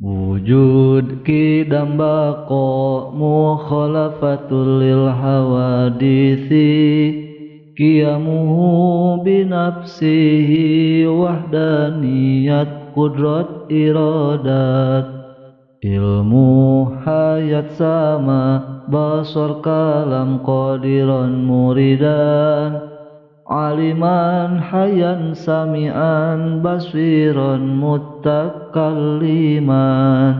Wujud qidam baqa mukhalafatul lil hawadisi qiyamuhu binafsihi wahdaniyat qudrat iradat ilmu hayat sama basar kalam qadiran muridan aliman hayan sami'an basiran mutakalliman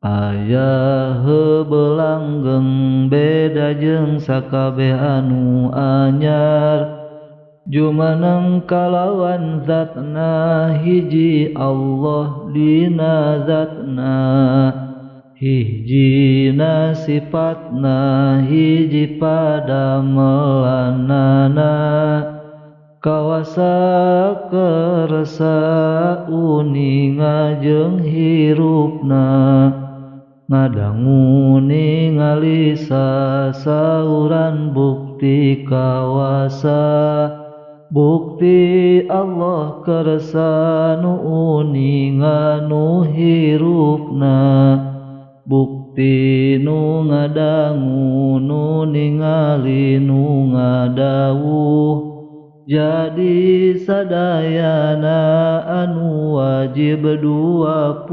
aya heubelanggeng beda jeung sakabeh anu anyar jumaneng kalawan zatna hiji Allah dina zatna hijina sifatna hiji padamelanana kawasa kersa uninga jeung hirupna ngadangu ningali sasauran bukti kawasa bukti Allah kersa nu uninga nu hirupna bukti nu ngadangu nu ningali nu ngadawuh jadi sadayana anu wajib 20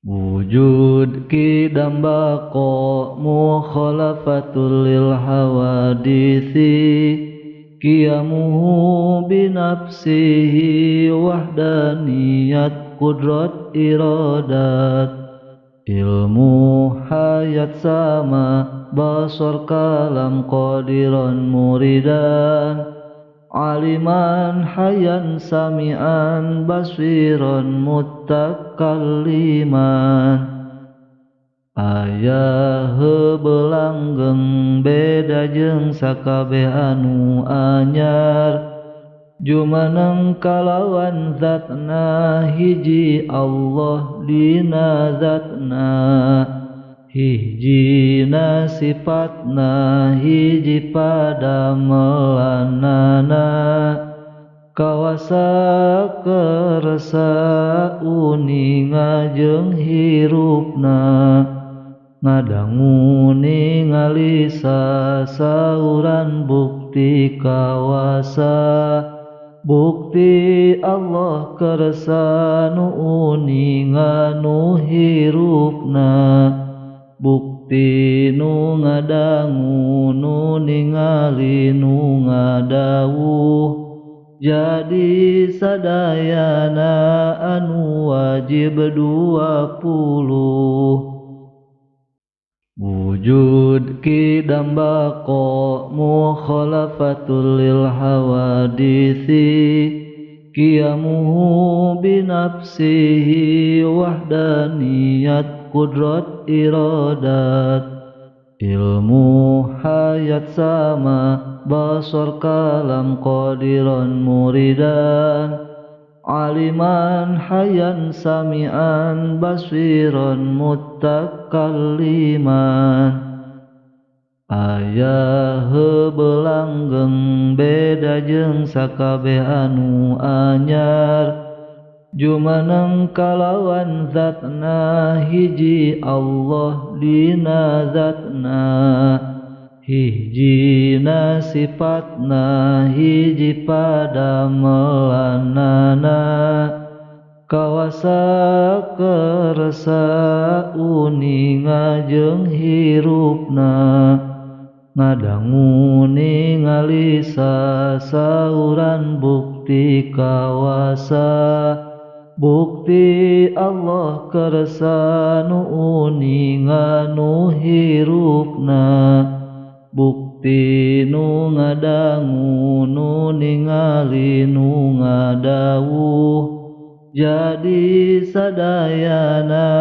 wujud qidam baqa mukhalafatul lil hawadisi qiyamuhu binafsihi wahdaniyat qudrat iradat ilmu hayat sama basar kalam qadiran muridan aliman hayan sami'an basiran mutakalliman aya heubelanggeng beda jeung sakabeh anu anyar jumaneng kalawan zatna hiji Allah dina zatna hijina sifatna hiji padamelanana kawasa kersa uninga jeung hirupna ngadangu ningali sasauran bukti kawasa bukti Allah kersa nu uninga nu hirupna bukti nu ngadangu nu ningali nu ngadawuh jadi sadayana anu wajib 20 wujud qidam baqa mukhalafatul lil hawadisi qiyamuhu binafsihi wahdaniyat qudrat iradat ilmu hayat sama basar kalam qadiran muridan aliman hayan sami'an basiran mutakalliman aya heubelanggeng beda jeung sakabeh anu anyar jumaneng kalawan zatna hiji Allah dina zatna hijina sifatna hiji padamelanana kawasa kersa uninga jeung hirupna ngadangu ningali sasauran bukti kawasa bukti Allah kersa nu uninga nu hirupna bukti nu ngadangu nu ningali nu ngadawuh jadi sadayana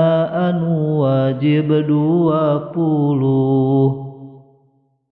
anu wajib 20